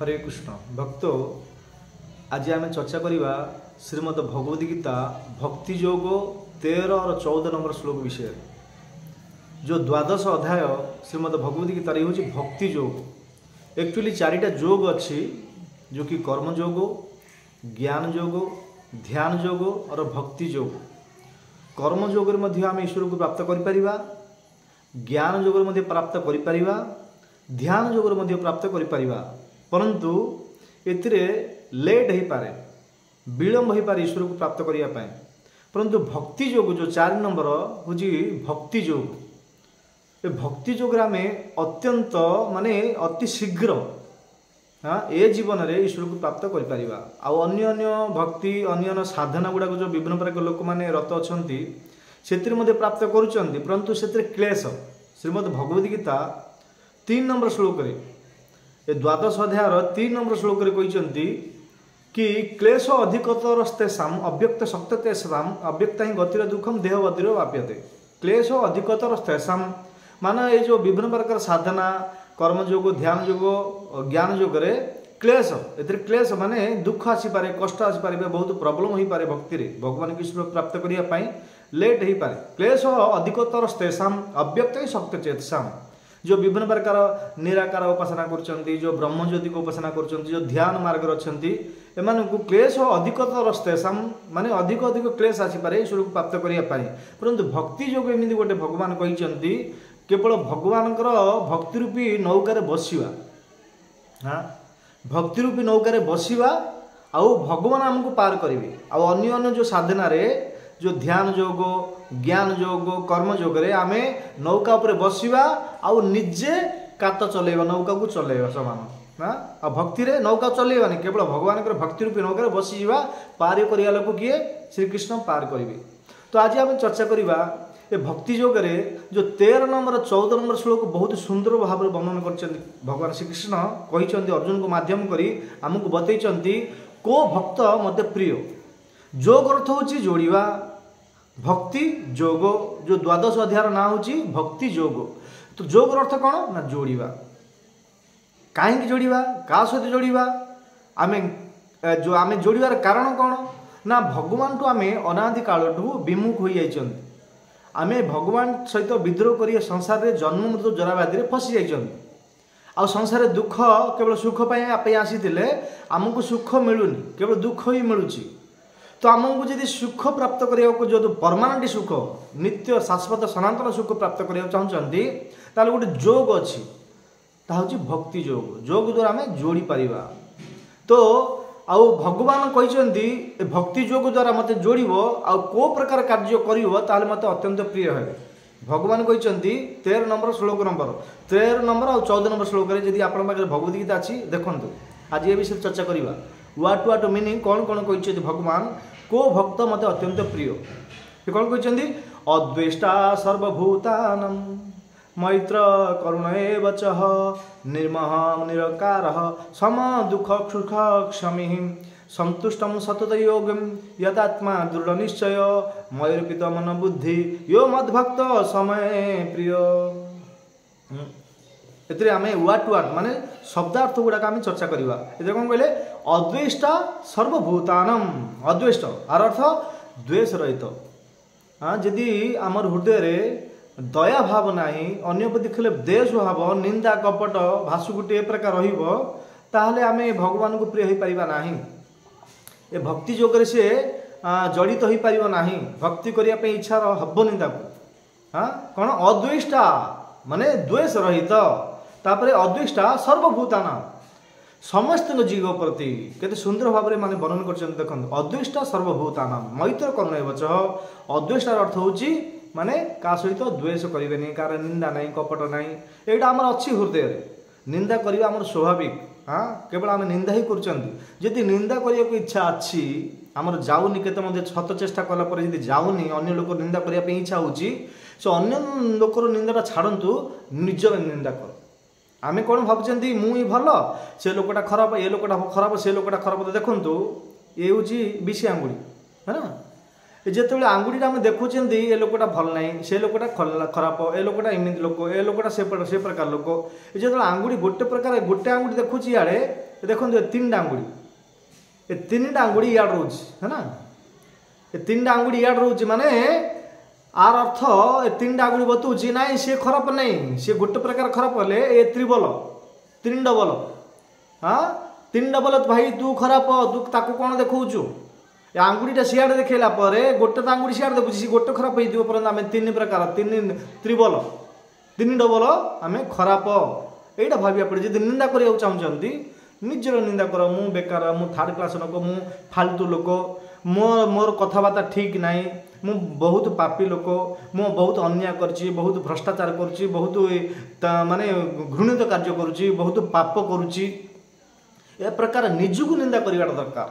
हरे कृष्ण भक्त आज आम चर्चा करवा श्रीमद भगवद गीता भक्ति योग 13 और 14 नंबर श्लोक विषय। जो द्वादश अध्याय श्रीमद भगवद गीता हूँ भक्ति योग। एक्चुअली चारिटा योग अच्छी जो कि कर्म योग, ज्ञान योग, ध्यान योग और भक्ति योग। कर्म योग आम ईश्वर को प्राप्त करिपरिबा, ज्ञान योग प्राप्त करिपरिबा, ध्यान योग प्राप्त करिपरिबा, परंतु एथिरे लेट हो पारे, विलम्ब हो पारे ईश्वर को प्राप्त करिया पाए। परंतु भक्ति योग जो 4 नंबर हूँ भक्ति योग। ए भक्ति योग आम अत्यंत माने अति शीघ्र हाँ ए जीवन में ईश्वर को प्राप्त करिपरिबा। आउ अन्य अन्य भक्ति अन्य साधना गुड़ाक जो विभिन्न प्रकार लोक मैंने रत अच्छा से प्राप्त करुँच, परंतु से क्लेश। श्रीमद भगवद गीता 3 नंबर श्लोक रे ए द्वादश अध्यायर 3 नंबर श्लोक रे कहते कि क्लेश अधिकतर तेषाम अव्यक्त शक्त तेषाम अव्यक्ता ही गतिर दुखम देह बदिर व्याप्यते। क्लेश अधिकतर तेषाम माना ये जो विभिन्न प्रकार साधना कर्म योग, ध्यान योग, ज्ञान योग रे क्लेश ए क्लेश माने दुख आसीपे, कष्ट आसीपे, बहुत प्रॉब्लम हो पारे भक्ति रे भगवान की ईश्वर प्राप्त करने लेट हो पारे। क्लेश अधिकतर तेषाम अव्यक्त ही शक्त चेतसाम जो विभिन्न प्रकार निराकार उपासना कर, जो ब्रह्मज्योति को उपासना कर, जो ध्यान मार्ग अच्छा एमानकु क्लेश अधिकतर तेषाम माने अधिक अधिक क्लेश आसीपे ईश्वर को प्राप्त करने। परंतु भक्ति योग एमती गोटे भगवान कहते केवल भगवान भक्ति रूपी नौकार बसवा, हाँ भक्ति रूपी नौकार बसवा आउ भगवान आमको पार करेंगे। आउ अन्य अन्य जो साधना रे जो ध्यान योग, ज्ञान योग, कर्म योग रे आमे नौका उपर बसवा आउ निजे कात चलेबा, नौका को चलेबा समान ना। आ भक्ति रे नौका चलेबानी, केवल भगवान भक्ति रूपी नौका बसी जावा, पार करिया लोक किए श्रीकृष्ण पार करेंगे। तो आज आम चर्चा करवा ए भक्ति योग रे जो 13 नंबर 14 नंबर श्लोक बहुत सुंदर भाव में वर्णन कर भगवान श्रीकृष्ण कहते अर्जुन को माध्यम करी आमको बतई को भक्त मत प्रिय। योग अर्थ हूँ जोड़वा, भक्ति योग जो द्वादश अध्याय ना हूँ भक्ति योग। तो योग अर्थ कौन ना जोड़वा। कहीं जोड़वा, क्या सहित जोड़वा, आमे जो आमे जोड़ार कारण कौन ना भगवान ठू आमे अनादि काल विमुख हो जाइछन। आमे भगवान सहित विद्रोह कर संसार में जन्म मृत्यु जराव्याधि फसी जाइछन। आ संसार दुख केवल सुख पाई आसी आमको सुख मिलूनी, केवल दुख ही मिलूची। तो आमको जब सुख प्राप्त करने को जो परमानेंट सुख नित्य शाश्वत सनातन सुख प्राप्त करने चाहते ताले गोटे योग अच्छी हूँ भक्ति योग। योग द्वारा आम जोड़ी पारिबा। तो आउ भगवान कहते भक्ति योग द्वारा मत जोड़ आउ को प्रकार कार्य कर मत अत्यंत प्रिय है। भगवान कहते 13 नंबर श्लोक नंबर 13 नंबर और 14 नंबर श्लोक जब आप भगवद गीता अच्छी देखु आज ये विषय चर्चा करवा। वाट वाट मीनिंग कौन कौन कहते भगवान को भक्त मत अत्यंत प्रिय। ये कौन कहते अद्वेष्टा सर्वभूतानां मैत्र करुण एव च निर्मह निरकार सम दुख सुख क्षमी संतुष्टम सतत योगम यदात्मा दृढ़ निश्चय मयूरपित मन बुद्धि यो मद्भक्त समय प्रिय। एते आमे वाट वाट माने शब्दार्थ गुड़ाक आम चर्चा करवा। ये कौन कहले अद्वेष्टा सर्वभूतानम, अद्वेष्ट आर अर्थ द्वेष रहित। हाँ जदि आमर हृदय रे दया भाव नाही, अन्य प्रति खेले द्वेष भाव, निंदा कपट भाषुगुटे प्रकार ताहले आमे भगवान को प्रिय हो पारिबा नाही। ए भक्ति योग से जड़ित हो पारिबा नाही, भक्ति करिया पे इच्छा हबनी ताको। हाँ कौन अद्वेष्टा माने द्वेष रहित, तापरे अद्वेष्टा सर्वभूताना समस्त जीव प्रति केते सुंदर भाव में माने वर्णन कर देखो। अद्वेष्टा सर्वभूताना मैत्र करुण एव च। अद्वेष्टार अर्थ होची माने का सहित द्वेष करें, कार निंदा नहीं, कपट नहीं। यहाँ आम अच्छी हृदय निंदा करवा आम स्वाभाविक। हाँ केवल आम निंदा ही कर निंदा करने को इच्छा अच्छी आमर जाऊनी के छत चेष्टा कलापर जब जाऊनी अन्य लोक निंदा करने इच्छा होची से अन्य लोकर निंदा छाड़ू निजर निंदा कर। आम कौन भावुँ मुई भल से लोकटा खराब, ये लोकटा खराब, से लोकटा खराब। देखु ये हूँ विषय आंगुड़ी है ना। ଯେତେବେଳେ ଆଙ୍ଗୁଠିଟା ଆମେ ଦେଖୁଛନ୍ତି ଏ ଲୋକଟା ଭଲ ନାହିଁ, ସେ ଲୋକଟା ଖରାପ, ଏ ଲୋକଟା ଏମିତି ଲୋକ, ଏ ଲୋକଟା ସେ ପ୍ରକାର ଲୋକ। ଯେତେବେଳେ ଆଙ୍ଗୁଠି ଗୋଟେ ଆଙ୍ଗୁଠି ଦେଖୁଛି ଇଆଡ଼େ, ଦେଖନ୍ତୁ ଏ ତିନିଟା ଆଙ୍ଗୁଠି, ଏ ତିନିଟା ଆଙ୍ଗୁଠି ଇଆଡ଼େ ରହୁଛି ହେଲା, ଏ ତିନିଟା ଆଙ୍ଗୁଠି ଇଆଡ଼େ ରହୁଛି ମାନେ आर अर्थ ए तीन आंगुठी बतौची नाई सी खराब नहीं, सी गोटे प्रकार खराब हेले ए त्रिबल तीन डबल। हाँ तीन डबल भाई तू खराब तू ताकू कौन देखौचु ए आंगुठीटा सियाड़े देखैला परे गोटे तो आंगुठी सियाड़े देखुची सी गोटे खराब होइदिबो परंतु आमे तीन प्रकार तीन त्रिबल तीन डबल आमे खराब एटा भाबिया पड़े। जदि निंदा करिया चाहउचंती निजर निंदा कर, मु बेकार, मु थर्ड क्लास लोक, मु फालतू लोक, मोर कथबार्ता ठीक नाई, मु बहुत पापी लोक, मु बहुत अन्याय करछि, बहुत भ्रष्टाचार करछि, बहुत माने घृणित कार्य करुछि, बहुत पाप करुछि, ए प्रकार निजको निंदा करिवाटा दरकार।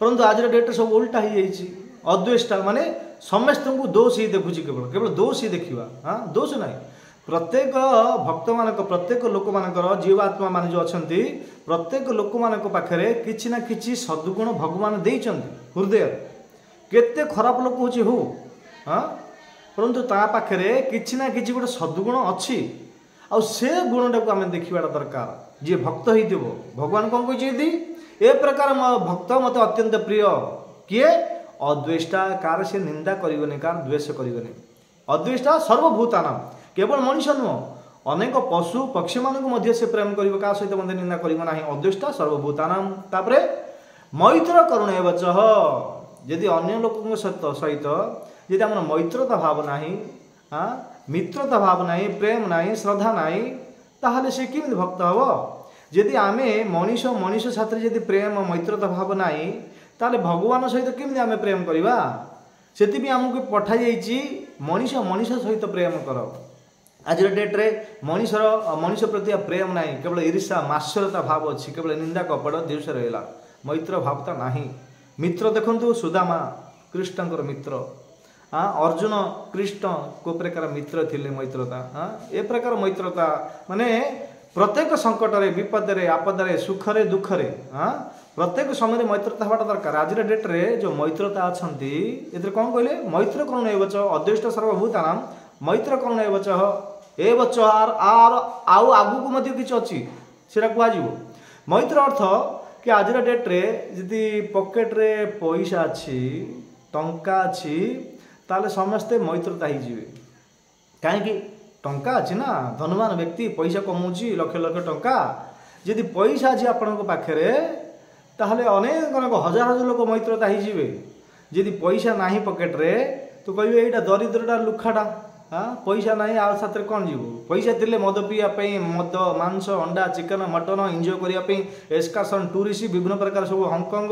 परंतु आज डेट सब उल्टा हो जाइए, अद्वेष्टा माने समस्त को दोष ही देखुची, केवल केवल दोष ही देखा। हाँ दोष ना प्रत्येक भक्त मान प्रत्येक लोक मानकर जीवात्मा मान जो अच्छा प्रत्येक लोक मान पाखे किसी ना किसी सद्गुण भगवान देइचंती हृदय। केते खराब लोक होची हो हाँ परंतु ता पाखे किसी ना किसी गोटे सद्गुण अच्छी आ से गुणटा को आम देखा दरकार। जी भक्त हो भगवान कौन कहते ए प्रकार भक्त मत अत्यंत प्रिय किए अद्वेष्टा, कार से निंदा करिवनी, कार द्वेष करिवनी। अद्वेष्टा सर्वभूतानां केवल मनुष्य नुह अनेक पशु पक्षी मानक से प्रेम करिवो, का सहित मध्य निंदा करिवो नाही। अद्वेष्टा सर्वभूतानां तापरे मैत्र करुण एवच यदि अन्य लोक सहित यदि आम मैत्रता भाव नाही, हाँ मित्रता भाव नाही, प्रेम नाही, श्रद्धा नाही, ताहले से किमिति भक्त हब। यदि आमे मनीष मनीष साथी यदि प्रेम मैत्रता भाव नाही ताले भगवान सहित किमिति आमे प्रेम करिवा। सेति आमको पठा जाइछि मनीष मनीष सहित प्रेम कर। आज डेट रे मनीष प्रति प्रेम नाही, केवल ईर्ष्या मात्सर्यता भाव अच्छी, केवल निंदा कपट दिवस रहा, मैत्र भावता नाही। मित्र देखंतु सुदामा कृष्णकर मित्र, हाँ अर्जुन कृष्ण को प्रकार मित्र थिले मैत्रता। हाँ ए प्रकार मैत्रता माने प्रत्येक संकट रे विपद रे आपद रे सुख रे दुख रे हाँ प्रत्येक समय मैत्रता हवा दरकार। आज डेट रे जो मैत्रता अच्छी ए कौन कहले मैत्र करुण एवच अद्वेष्टा सर्वभूतानां मैत्र करुण एवच एवच आर आउ आगु को मध्य किछ अछि सेरा कुआजिवो। मैत्र अर्थ कि आज डेट रे यदि पॉकेट रे पैसा अछि टंका अछि ताले समस्ते मैत्रता ही जीवे। काहेकि टंका अच्छी ना, धनवान व्यक्ति पैसा कमाउछि लक्ष लक्ष टंका, यदि पैसा अच्छी आपण पाखे ताहले अनेक अनेक हजार हजार लोक मैत्रता ही जीवे। यदि पैसा नाही पॉकेट रे तो कहबे एटा दरिद्रटा लुखाटा, हाँ पैसा नाही आ साथ कौन जीव। पैसा थिले मद पीवा पई, मद मांस अंडा चिकन मटन एंजॉय करिया पई, एक्सकर्सन टूरिस्ट विभिन्न प्रकार सब हांगकांग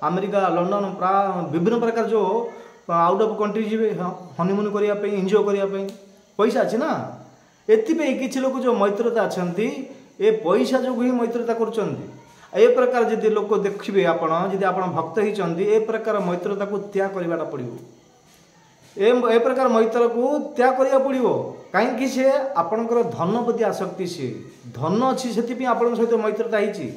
अमेरिका लंडन विभिन्न प्रकार जो आउट ऑफ कंट्री जीवे हनीमून करिया पई एंजॉय करिया पई पैसा अच्छी ना। एथिपई किछि लोक जो मैत्रता अछंती ए पैसा जो ही मैत्रता करुचंती। ए प्रकार जदि लोक देखिबे आपण जदि आपण भक्त होइचंती ए प्रकार मैत्रता को त्याग करिवाटा पड़िबो। ए प्रकार मैत्र को त्याग करिया पड़िबो काहेकि से आपणकर धन प्रति आसक्ति, से धन अच्छी से आपण सहित मैत्रता होइची।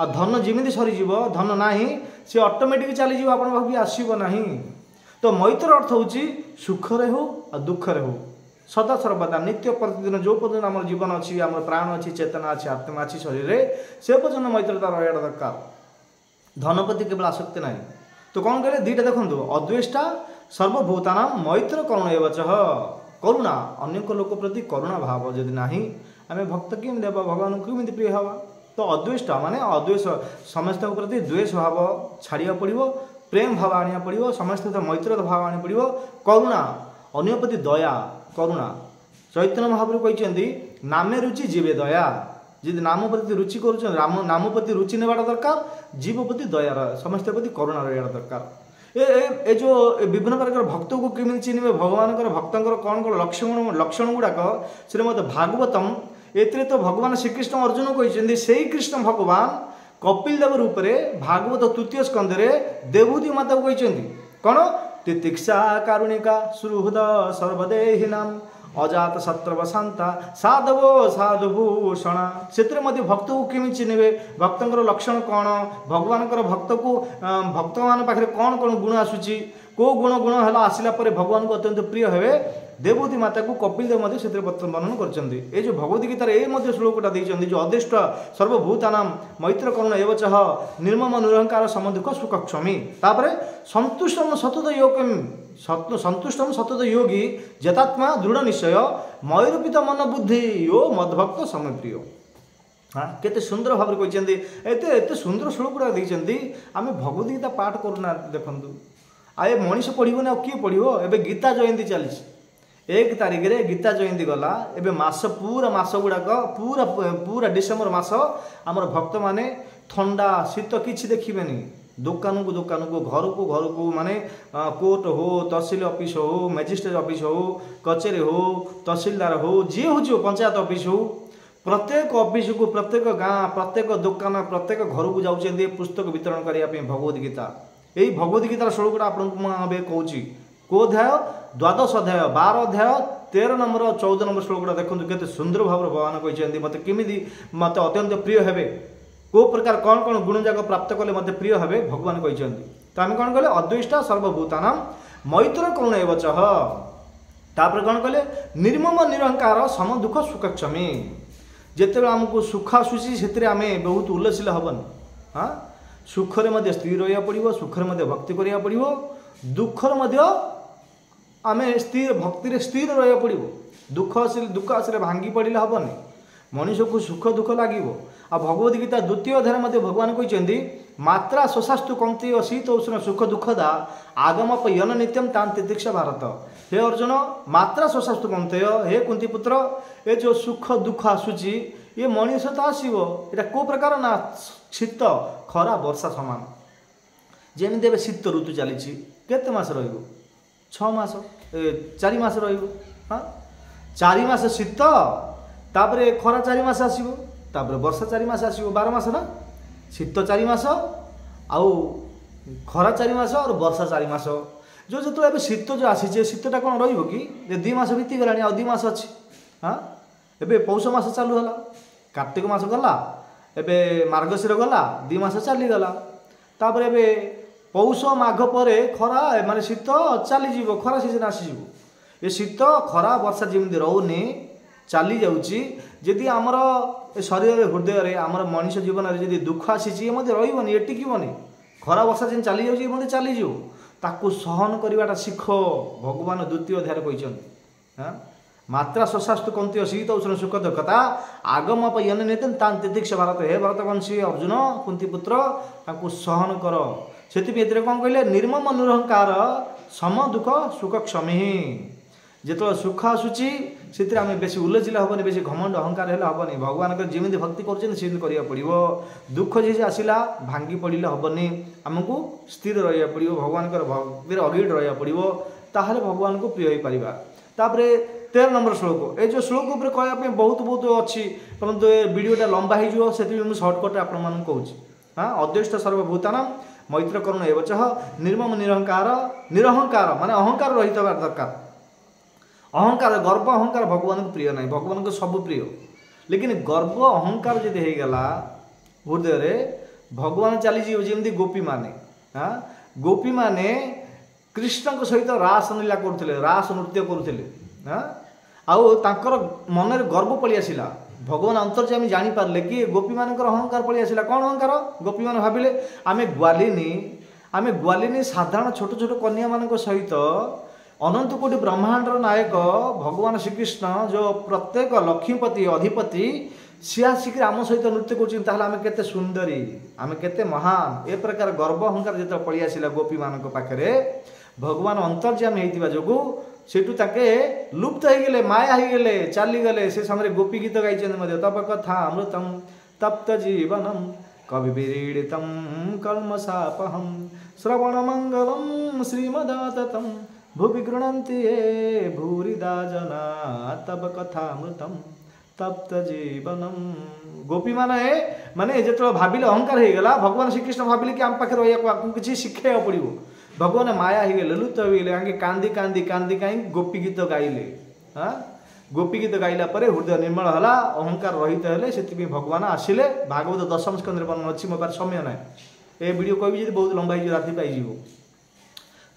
आ धन जिमिति सरी जीवो, धन नाही से ऑटोमेटिक चली जीवो, आपण भाबी आसीबो नाही। तो मैत्र अर्थ होची सुख रे हो आ दुख रे हो सदा सर्वदा नित्य प्रतिदिन जो पर्यटन आम जीवन अच्छी आम प्राण अच्छी चेतना अच्छी आत्मा अच्छी शरीर से पर्यटन मैत्रता रहा दरकार। धनपति केवल आसक्ति ना। तो कौन कहले दीटा देखो अद्वेष्टा सर्वभूतानां मैत्र करुण एवच करुणा, अन्य लोक प्रति करुणा भाव जदि नाही आम भक्त किम देव भगवान किमिति प्रिय हवा। तो अद्वेष्टा माने अद्वेष समस्त प्रति द्वेष भाव छाड़िया पड़ो, प्रेम भाव आनिया पड़ो, समस्त मैत्रता भाव आनी पड़ो, करुणा अन्य प्रति दया करुणा। चैतन्य महाप्रभु कहते नामे रुचि जीवे दया। यदि नाम प्रति रुचि कर नाम प्रति रुचि नेवाटा दरकार, जीव प्रति दया समस्त प्रति करुणा रहा दरकार। ए जो विभिन्न प्रकार भक्त को केमी चिन्हे भगवान भक्तर कौन कौन लक्षण गुड़ाक श्रीमद भागवतम एते तो भगवान श्रीकृष्ण अर्जुन कहते से कृष्ण भगवान कपिल देव रूप से भागवत तृतीय स्कंदे देवहूति माता को कहते कौन तितिक्षा कारुणिका सुहृद सर्वदेहिनाम अजात शत्रव शांता साधवो साधुभूषणा। से भक्त को केमी चिन्हे भक्तर लक्षण कौन, भगवान भक्त को भक्त मान पाखे कौन कौन गुण आसूची, को गुण गुण है आसला भगवान को अत्यंत प्रिय हे देवहूति माता को कपिल देव वर्णन कर जो भगवद गीतार ये श्लोकटा देखते जो अदृष्ट सर्वभूतानां मैत्र करुण एवच निर्मम निरहंकार समदुख सुख क्षमी तापर संतुष्टम सतत योगम संतुष्टम सतत योगी जतात्मा दृढ़ निश्चय मयूरपित मन बुद्धि यो मद्भक्त समय प्रिय। हाँ केते सुंदर भाव कहते एत सुंदर श्लोक गुड़ा देखते आम भगवद गीता पाठ करूना देखु आए मनीष पढ़ो ना किए पढ़ो एवं गीता जयंती चली 1 तारिख रे गीता जयंती गला एवं मास पूरा मास गुड़ाक पूरा पूरा डिसेम्बर मास आमर भक्त माने ठंडा शीत किसी देखिए दुकान को घर को माने कोर्ट हो तहसील ऑफिस हो मैजिस्ट्रेट ऑफिस हो कचेरी हो तहसीलदार हो जी हो पंचायत ऑफिस हो प्रत्येक ऑफिस को प्रत्येक गाँ प्रत्येक दुकान प्रत्येक घर को जाऊँचे पुस्तक वितरण करने भगवद गीता यही भगवद गीतार श्लोकटा आपको कहूँ को अध्याय 12 अध्याय 12 अध्याय 13 नंबर 14 नंबर श्लोकटा देखो केते सुंदर भाव भगवान कहते मत केमी मत अत्यंत प्रिय हे को प्रकार कौन कौन गुण जाक प्राप्त कले मत प्रिय हे भगवान कहते तो आम कौन कहले अद्वैष्टा सर्वभूतानां मैत्र करुण एवच तापर कौन कहले निर्मम निरहंकार सम दुख सुख क्षमी जिते आमको सुख आसूसी से आम बहुत उल्लसिल हबन। हाँ सुखरे मध्य स्थिर रहा पड़ो सुखरे मध्य भक्ति करिया पड़ो दुखर आम स्थिर भक्ति स्थिर रहा पड़ो दुख आसिले भांगी पड़े हेनी मनीष को सुख दुख लगे आ भगवद गीता द्वितीय अध्याय मध्य भगवान कहते मात्रा शशास्तु कौंतेय शीत उष्ण सुख दुखदा आगम यन नित्यम तान तितिक्षा भारत हे अर्जुन मात्रा शशास्तु कौंतेय हे कुंती पुत्र ये जो सुख दुख आसूची ये मनीष तो आसो ये को प्रकार ना शीत खरा वर्षा सामान जमी शीत ऋतु चली केते मास रहिबो 6 मास 4 मास रहिबो। हाँ 4 मास शीत तापर खरा 4 मास आसीबो तापर वर्षा 4 मास आसीबो 12 मास ना शीत 4 मास आउ खरा 4 मास और वर्षा 4 मास जो जो शीत जो आसी शीतटा कौन रहिबो कि 2 मास बीती गलानी आ 2 मास अच्छी। हाँ एबे पौष मास चालू है कार्तिक मास गला एबे मार्गशीर गला 2 मास चलीगला तापर एबे पौष माघ पर खरा माने शीत चली खरा सीजन आसीज ये शीत खरा वर्षा जमी रोनी चली जाऊँगी आमर शरीर हृदय में आमर मनीष जीवन में दुख आसी रही ये टिकबनी खरा वर्षा जमी चली जाऊँगी चलीज ताकू सहन करवाटा शिख भगवान द्वितीय अध्याय कहते। हाँ मात्रा शशास्तु कौंतेय शीत उष्ण सुख दुखता आगम यन नित्यम तान तितिक्षा भारत हे भरतवंशी अर्जुन कुंती पुत्र ताकू सहन कर से कौन कहले निर्मम निरहंकार सम दुख सुख क्षमी जो सुख आसूची से आम बेसी उल्लसिल हेनी बेसी घमंड अहंकार हेनी भगवान जमी भक्ति कर पड़ो दुख जी आसला भांगी पड़े हेनी आमको स्थिर रहा पड़ो भगवान भक्ति अगिड़ रहा पड़ो ताहले भगवान को प्रिय हो पार। तापर 13 नंबर श्लोक ये जो श्लोक उपर कहवाई बहुत बहुत अच्छी परंतु ये वीडियोटा लंबा हो सर्टकट आपण कहूँ। हाँ अद्वैष्ट सर्वभूतानां मैत्र करुण एवच निर्मम निरहंकार माने अहंकार रहित दरकार अहंकार गर्व अहंकार भगवान को प्रिय नहीं भगवान को सब प्रिय लेकिन गर्व अहंकार जब होगला हृदय में भगवान चलीजी जमी गोपी माने। हाँ गोपी माने कृष्ण सहित रास लीला करुले रास नृत्य करुले। हाँ आउ तांकर मन में गर्व पलि आसिला भगवान अंतर्जामी जानी पारले कि गोपी मानकर अहंकार पलि आसिला कौन अहंकार गोपी मान भाविले आमे ग्वालिनी साधारण छोट छोट कन्या मान सहित अनंत कोटि ब्रह्मांडर नायक भगवान श्रीकृष्ण जो प्रत्येक लक्ष्मीपति अधिपति सी आसिक आम सहित नृत्य कर सुंदरी आम के महान ए प्रकार गर्व अहंकार जो पलि आसिला गोपी मान पाखे भगवान अंतर्जामी होता जो सेठू ताके लुप्त हो गले माया हो गले चलीगले से समय गोपी गीत गाई तप कथा अमृतम तप्त जीवनम कवि विरीडितम कल्मषापहम श्रवण मंगलम श्रीमदाततम भुवि गृह्णन्ति ये भूरिदा जना तब कथामृतम तप्त जीवनम गोपी माने जो भाविले अहंकार हो गला भगवान श्रीकृष्ण भाविले कि आम पाखे रहा किसी शिखेया पड़ो भगवान माया हो गले लुप्त हो गले आगे कांदी कांदी कांदी कहीं गोपी गीत गाइले। हाँ गोपी गीत गाइला परे हृदय निर्मल है अहंकार रहित है से भगवान आसिले भागवत 10 स्कंद वर्णन अच्छी मो पास समय ना ये वीडियो कह बहुत लंबा हो राति पाई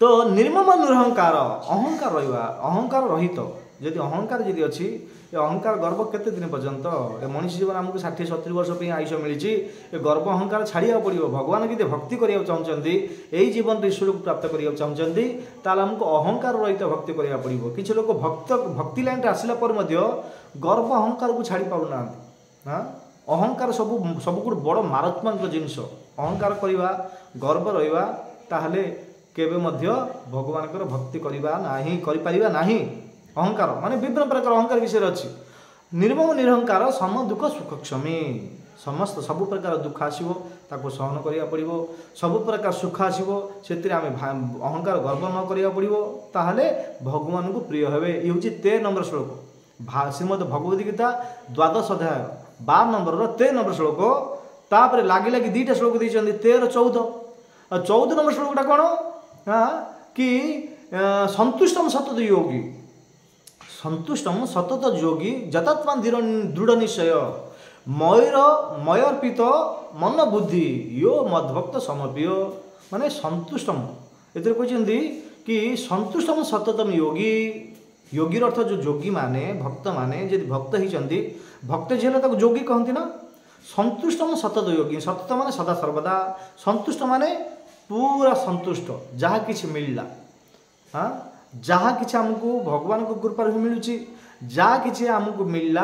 तो निर्मम निरहंकार अहंकार रहा अहंकार रहित जदि अहंकार जदि अच्छी अहंकार गर्व केते दिन पर्यंत ए मनुष्य जीवन आमको 60-70 वर्ष पे आयुष मिली गर्व अहंकार छाड़ा पड़ो भगवान यदि भक्ति करने चाहते यही जीवन ईश्वर को प्राप्त करने चाहते आमको अहंकार रहित भक्ति करने पड़ो किसी लोग भक्ति लाइन आसला गर्व अहंकार को छाड़ी पार ना हाँ अहंकार सबुठ बड़ मारात्मक जिनस अहंकार करवा गर्व रहा ताहले केबे मध्य भगवान भक्ति करवा नहीं करिपरिबा नहीं अहंकार माने विभिन्न प्रकार अहंकार विषय अच्छी निर्मम निरहंकार सम दुख सुख क्षमी समस्त सबु प्रकार दुख आसो ताको सहन करिया पड़िबो सबु प्रकार सुख आसो से अहंकार गर्व न करिया पड़िबो ताहले भगवान को प्रिय हेबे ये होची 13 नंबर श्लोक श्रीमद् भगवद गीता 12 अध्याय 12 नंबर 13 नंबर श्लोक तापर लागी लागी दीटा श्लोक देइछन्ती 13-14 नंबर श्लोकटा कोन कि संतुष्टम सतत योगी संतुष्टम सतत योगी जतात्मा दृढ़ निश्चय मयर्पित मन बुद्धि यो मद्भक्त समर्प्य माने संतुष्टम एतिर कहते कि संतुष्टम सततम योगी योगी अर्थ जो योगी माने भक्त माने यदि भक्त होती भक्त झेल तक योगी कहती ना संतुष्टम सतत योगी सतत माने सदा सर्वदा संतुष्ट माने पूरा संतुष्ट जहाँ किसी मिलला हाँ जहाँ किसी आमको भगवान को कृपा मिलूँ जहाँ किसी आमको मिलला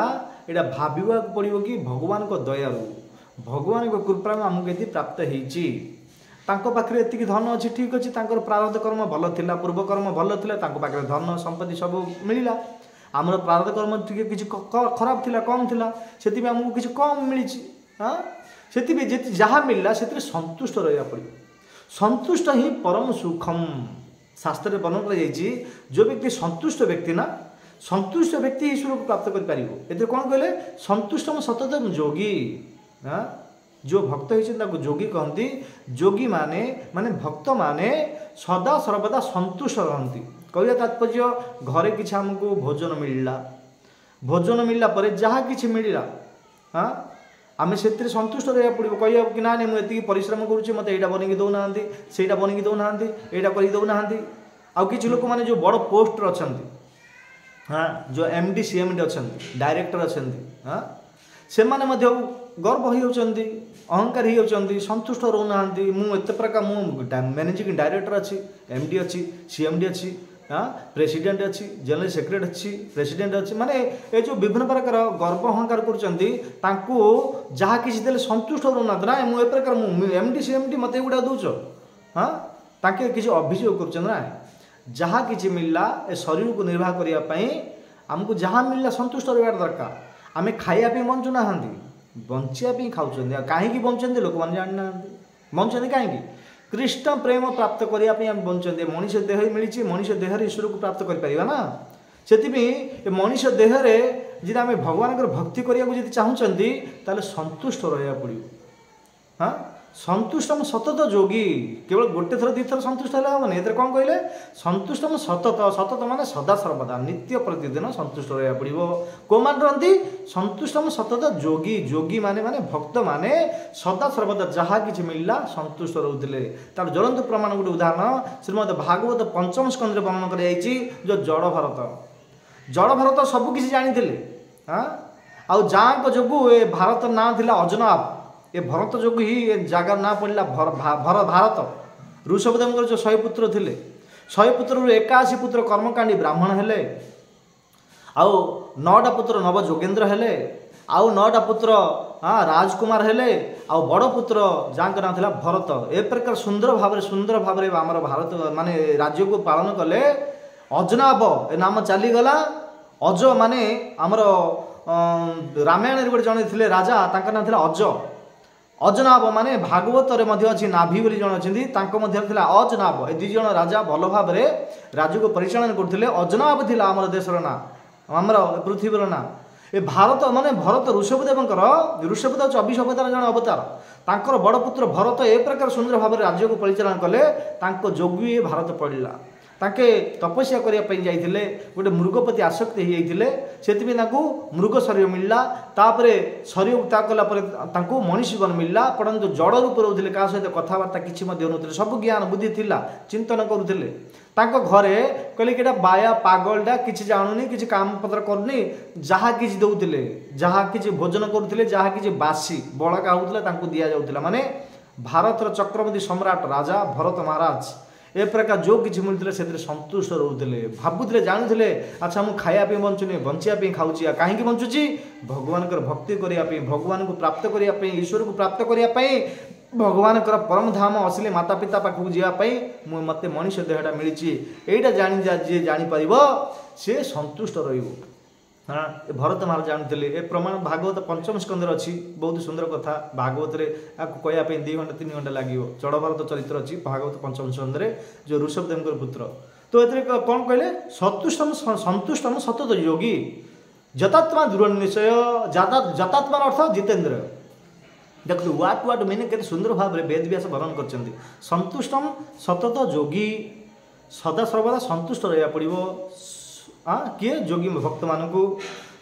यहाँ भाविबा पड़ो कि भगवान को दयालु भगवान को कृपा आमको ये प्राप्त होती पाखे एति धन अच्छी ठीक अच्छे प्रारब्ध कर्म भल थिला पूर्व कर्म भल थिला पाखे धन संपत्ति सब मिलला आमर प्रारब्ध कर्म टी किसी खराब थिला कम थिला से आमको किसी कम मिली हाँ से जहाँ मिलला से संतुष्ट रहा पड़ो संतुष्ट ही परम सुखम शास्त्र में वर्णन कर जो व्यक्ति संतुष्ट व्यक्ति ना संतुष्ट व्यक्ति ईश्वर को प्राप्त कर पारिबो एते कौन कहले संतुष्टम सततम योगी हाँ जो भक्त होती योगी कहती योगी माने माने भक्त माने सदा सर्वदा संतुष्ट रहती कहया तात्पर्य घरे किसी आमको भोजन मिलला पर जहाँ किसी मिलला हाँ आम से संतुष्ट रहा पड़ो कह कि ना मुझे परिश्रम करुँच मत यहाँ बन दौना से बन दौना यहाँ कर दौना आउ कि लोक मैंने जो बड़ पोस्ट अच्छा हाँ जो एमडी सीएमडी अच्छा डायरेक्टर अच्छा हाँ से मैंने गर्व होती अहंकार होती संतुष्ट रोना मुझे प्रकार मुझे मैनेजिंग डायरेक्टर अच्छी एमडी अच्छी सीएमडी अच्छी हाँ प्रेसिडेंट अच्छी जनरल सेक्रेटरी अच्छी प्रेसिडेंट अच्छी माने ये जो विभिन्न प्रकार गर्व अहंकार कर जहाँ किसी देले संतुष्ट रोना ना मुझे प्रकार एमडी सीएमडी मत गुड़ा दौच हाँ ताके किसी अभियोग कर जहाँ किसी मिलला ए शरीर को निर्वाह करने आमको जहाँ मिलला संतुष्ट रहा दरकार आम खायापी बंचु ना बंचापी खाऊँ कहीं बंचते लोक मैंने जाना बंचते कहीं कृष्ण प्रेम प्राप्त करने बंचते मनुष्य देह मिली मनुष्य देह ईश्वर को प्राप्त कर ना से मनुष्य देहरे जी आम भगवान भक्ति करने चाहूँगी ताले संतुष्ट रहा पड़ो हाँ संतुष्टम सतत योगी केवल गोटे थर दी थर संतुष्ट है हम ये कौन कहले संतुष्टम सतत सतत माने सदा सर्वदा नित्य प्रतिदिन संतुष्ट रहा पड़ो को मान रही संतुष्टम सतत योगी योगी माने माने भक्त माने सदा सर्वदा जहाँ किसी मिलला संतुष्ट रोते तार ज्वलंत प्रमाण गोटे उदाहरण श्रीमद् भागवत पंचम स्कंद वर्णन कर जड़ भारत सबकि जानी हाँ आउ जहाँ जो ए भारत ना थिला अजनाब ये भरत जो ही ये जगार ना पड़ा भारत ऋषभदेव जो 100 पुत्र थे 100 पुत्र 81 पुत्र कर्मकांडी ब्राह्मण हेले आउ 9टा पुत्र नव जोगेन्द्र हेले आउ 9टा पुत्र हाँ राजकुमार हेले आउ बड़ पुत्र जहाँ ना था भरत ए प्रकार सुंदर भाव आमर भारत माने राज्य को पालन कले अजनाब ए नाम चलीगला अज माने आमर रामायण गोटे जड़े थे राजा ना था अज अजनाभ माने भागवत अच्छी नाभि बोली जन अच्छा अजनाभ ए दुई जन राजा भल भाव राज्य को परिचालन करते अजनाभ थी आम देशर ना आमर पृथ्वीर ना ए भारत माने भरत ऋषभदेव 24 अवतार जन अवतार तांकर बड़ पुत्र भरत ए प्रकार सुंदर भाव राज्य को परिचालन कले जोगी भारत पड़ा ताके तपस्या करने जाइए गोटे मृग प्रति आसक्त हो जाइए से मृग शरीर मिलला तापरे शरीर त्याग कलापर मनीष जीवन मिलला परंतु जड़ रूप रोते क्या सहित कथबार्ता किसी होते सब ज्ञान बुद्धि थिला चिंतन करुले घरे कहले कि बाया पागलटा किसी जानूनी किसी काम पत्र करनी जहाँ किसी दौले जहाँ किसी भोजन करुले जहाँ किसी बासी बड़का होता दि जाऊला माने भारतर चक्रवर्ती सम्राट राजा भरत महाराज ए प्रकार जो किसी मिलते से सन्तुष्ट रोते भावुले जानूले अच्छा मुझे खायापी बंचुनी बंचापी खाऊँ कहीं बंचुची भगवान भक्ति करने भगवान को प्राप्त करने ईश्वर को प्राप्त करने भगवान परम धाम असली माता पिता पाखक जावाई मत मनीष देहटा मिली यहीटा जानी जी जापर सी सन्तुष्ट रही हाँ भरत महाराज जानते ए प्रमाण भागवत पंचम स्कंदर अच्छी बहुत सुंदर कथा भागवत कहवाई 2 घंटा 3 घंटा लगे चढ़ भारत चरित्र अच्छी भागवत पंचम स्कंदर जो ऋषभदेव पुत्र तो ये कौन कहले सन्तुष्टम सतत योगी जतात्मा दृढ़ निश्चय जतात्मा अर्थ जितेन्द्र देखो व्हाट व्हाट मीनिंग के सुंदर भाव में वेद व्यास वर्णन कर सन्तुष्टम सतत योगी सदा सर्वदा सन्तुष्ट रहा पड़ो किए योगी भक्त मान को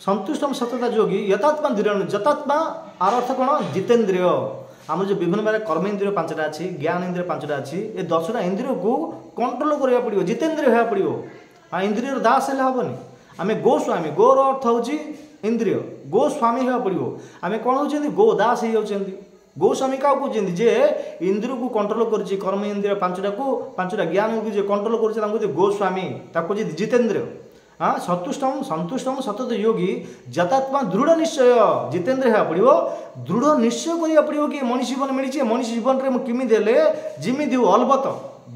सन्तुष्टम सतता योगी यथात्मा दृढ़ जतात्मा आर अर्थ कौन जितेन्द्रिय आम जो विभिन्न प्रकार कर्म इंद्रिय 5टा अच्छी ज्ञान इंद्रिय 5टा अच्छी ये 10टा इंद्रिय को कंट्रोल करा पड़ो जितेन्द्रिय होगा पड़ो हाँ इंद्रिय दास है हेनी आम गोस्वामी गोर अर्थ हूँ इंद्रिय गोस्वामी होगा पड़ो आम कौन हो गो दास हो गोस्वामी क्या कहते जे इंद्रिय को कंट्रोल कर कर्म इंद्रिय 5टा को 5टा ज्ञान को कंट्रोल कर गोस्वामी जितेन्द्रिय हाँ सन्तुष्टम सतत योगी जतात्मा दृढ़ निश्चय जितेन्द्र है पड़ो दृढ़ निश्चय करा पड़ो कि मनीष जीवन मिली मनीष जीवन में किमी देले जिमिदी हो अलबत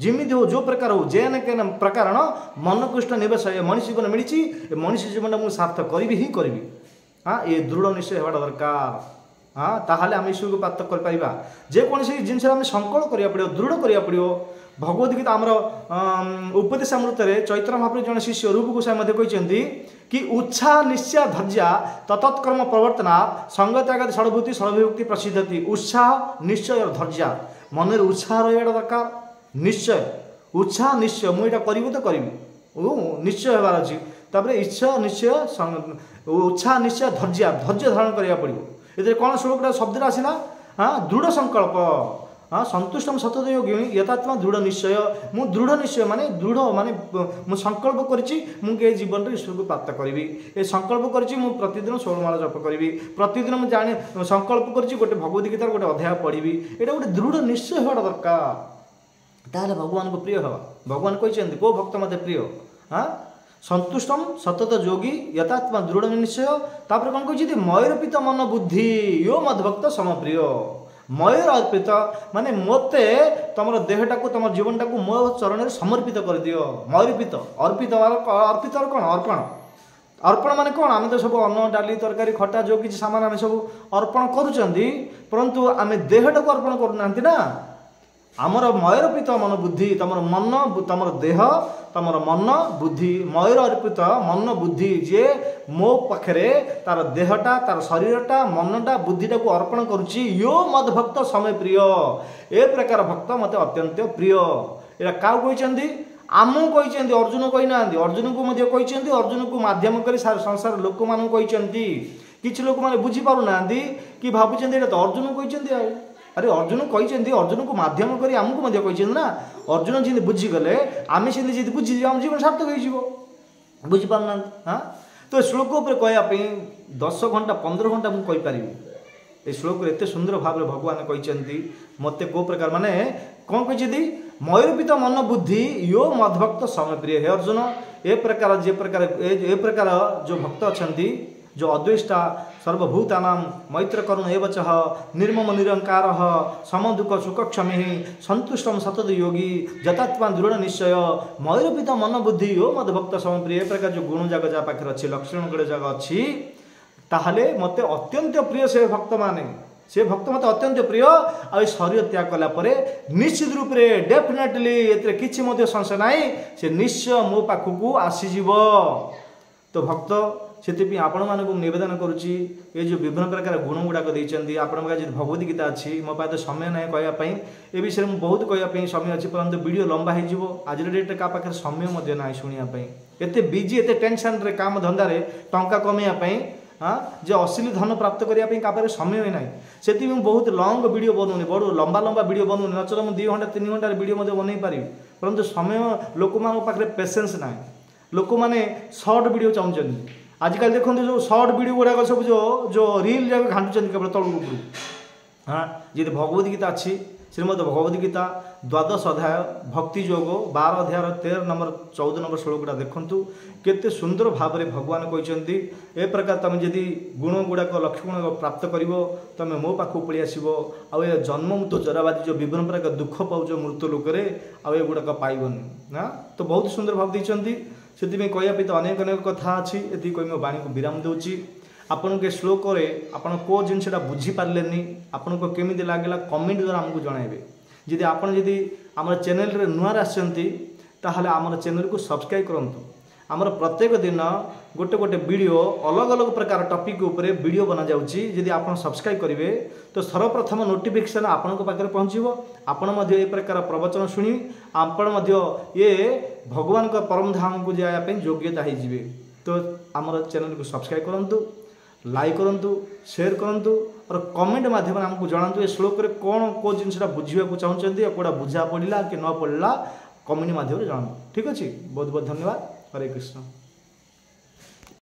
जिमिदी हो जो प्रकार हो जेन के प्रकार मनकृष्ण निवेश मनीष जीवन मिली मनीष जीवन मुझे सार्थक करी ही करी हाँ ये दृढ़ निश्चय होगा दरकार हाँ ताहले आम ईश्वर को प्राप्त कर जेकोसी जिनस संकल्प करा पड़ो दृढ़ करा पड़ो भगवद गीता आमर उपदेश अमृत चैत्र महाप्रभु जन शिष्य रूप गोसाई कहते कि उत्साह निश्चय धैर्य तत्कर्म प्रवर्तना संग त्याग षड्भूति षड्विभक्ति प्रसिद्धति उत्साह निश्चय और धैर्य मन उत्साह रहा दरकार निश्चय उत्साह निश्चय मुझे करी तो करी निश्चय होबार अच्छी तापर इच्छा निश्चय उत्साह निश्चय धैर्य धारण करा पड़ो ये कौन श्लोक शब्द आसला हाँ दृढ़ संकल्प हाँ सन्तुष्टम सतत योगी यथात्मा दृढ़ निश्चय मु दृढ़ निश्चय माने दृढ़ माने मु संकल्प करी जीवन में ईश्वर को प्राप्त करी ए संकल्प करी प्रतिदिन 16 माला जप करी प्रतिदिन मुझे जाने संकल्प करी गोटे भगवद गीतार गोटे अध्याय पढ़ी यहाँ गोटे दृढ़ निश्चय होगा दरकार ताहले भगवान को प्रिय हवा भगवान कहते को भक्त मत प्रिय हाँ सन्तुष्टम सतत योगी यथात्मा दृढ़ निश्चय तापर कौन कहते मयूरपित मन बुद्धि यो मद्भक्त समप्रिय मयूर अर्पित माने मते तुम देहटा को तुम जीवनटा को मो चरण समर्पित कर दियो मयूरपित अर्पित अर्पित कौन अर्पण अर्पण माने कौन आम तो सब अन्न डाली तरकारी खटा जो किसी सामान आम सब अर्पण करुँच परंतु आम देहटा को अर्पण करना ना आमर मयूरपित मन बुद्धि तुम मन तुम देह तुम मन बुद्धि मयूर अर्पित मन बुद्धि जे मो पाखे तार देहटा तार शरीरटा मनटा बुद्धिटा को अर्पण करुच्ची यो मद भक्त समय प्रिय ए प्रकार भक्त मत अत्यंत प्रिय यहाँ क्या कहते आमू कहते अर्जुन कही ना अर्जुन को कहते अर्जुन को मध्यम कर संसार लोक मान कहते किसी लोक मैंने बुझीपार ना कि भावुं ये तो अर्जुन कहते अरे अर्जुन कहते अर्जुन को मध्यम कर आमको कहते ना अर्जुन जी बुझीगले आम से बुझी आम जीवन सार्थक हो बुझीपार ना हाँ तो श्लोक उपर कहवाई 10 घंटा 15 घंटा मुझे कहीपरि ये श्लोक एत सुंदर भाव में भगवान कहते मत को प्रकार माने कौन कहते मयूरपित मन बुद्धि यो मद्भक्त समय प्रिय हे अर्जुन ए प्रकार ए प्रकार जो भक्त अच्छा जो अद्वेष्टा सर्वभूतानां मैत्र करुण एवच निर्मम निरंकार समदुख सुखक्षमे सन्तुष्टम सतत योगी जतात्मा दृढ़ निश्चय मयूरपित मन बुद्धि यो मद्भक्त समप्रिय ए प्रकार जो गुण जाग जहाँ पाखे अच्छी लक्षण गुण जाग अच्छी ताहले मते अत्यंत प्रिय से भक्त माने से भक्त मत अत्यंत प्रिय आ शरीर त्याग कला परे निश्चित रूप से डेफिनेटली एते किछि संशय नाई से निश्चय मो पाखकू आसीजिव तो भक्त से आपण मानक नवेदन करुच्ची ये जो विभिन्न प्रकार गुण गुड़ाक देखते आपण भगवती गीता अच्छी मो पास समय ना कहवाई ए विषय में बहुत कहवाई समय अच्छी परंतु वीडियो लंबा हो आज डेट्रे क्या पाखे समय ना शुणापी एत बिजी एत टेंशन रे काम धंदारे टंका कमेवाई हाँ जे अश्लील धन प्राप्त करने का समय ना से बहुत लंग वीडियो बनौनी बड़ लंबा लंबा वीडियो बनौनी नचल मुझे 2 घंटा 3 घंटा वीडियो बनई पारि परंतु समय लोक पाखे पेसेंस ना लोक मैंने सर्ट वीडियो चाहते आजिकल देखो जो सर्ट वीडियो गुड़ाक सब जो रील जगह घाटुंट केवल तलू उपरू हाँ जी भगवत गीता अच्छी श्रीमद भगवत गीता 12 अध्याय भक्ति योग 12 अध्याय 13 नंबर 14 नंबर श्लोक गुड़ा देखु केते सुंदर भाव में भगवान कहते ए प्रकार तुम जदि गुण गुड़ाक लक्ष्य गुण प्राप्त कर तुम मो पाख पलि आसो आ जन्म मृत्यु जराबादी जो विभिन्न प्रकार दुख पाच मृत्यु लोकरे आ गुड़ाक पाइबनी हाँ तो बहुत सुंदर भाव देते से कहवाई तो अनेक अनेक कथा अच्छी ये कही मो वाणी को विराम दूची आपण के श्लोक आपण को जिनसा बुझीपारे आपण को केमी लगे कमेंट द्वारा आमको जनइबे जदि आपण जदि आम चैनल रे नुआर आसचंती ताहले आम चैनल को सब्सक्राइब करंतु आमर प्रत्येक दिन गोटे गोटे वीडियो अलग अलग प्रकार टॉपिक ऊपर वीडियो बना जाउची जदि आपण सब्सक्राइब करेंगे तो सर्वप्रथम नोटिफिकेशन आपण को पाखे पहुँचो आपण ये प्रकार प्रवचन शुणी आपण ये भगवान का परम धाम को जावाई योग्यता हो तो आमर चैनल को सब्सक्राइब करंतु लाइक करंतु शेयर करंतु और कमेंट माध्यम आमको जनातु ए श्लोक रे कौन को जिनसा बुझा चाहते कौटा बुझा पड़ा कि न पड़ा कमेंट माध्यम जनातु ठीक अच्छे बहुत बहुत धन्यवाद हरे कृष्ण।